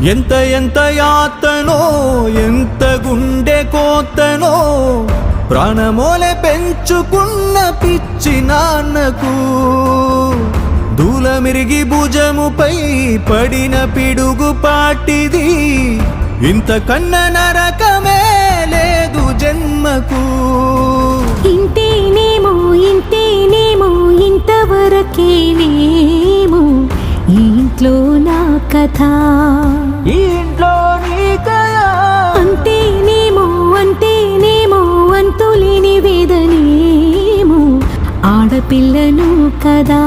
ఎంత ఎంత యాతనో ఎంత గుండె కోతనో ప్రాణమోలే పెంచుకున్న పిచ్చి నాన్నకు దూలమిరిగి భుజముపై పడిన పిడుగు పాటిది ఇంతకన్న నరకమే లేదు జన్మకు. ఇంతేనేమో ఇంతవరకేనేమో ఈ ఇంట్లో నా కథ, ఈ ఇంట్లో నీ కథ. అంతేనేమో అంతులేని వేదనేమో ఆడపిల్లను కదా.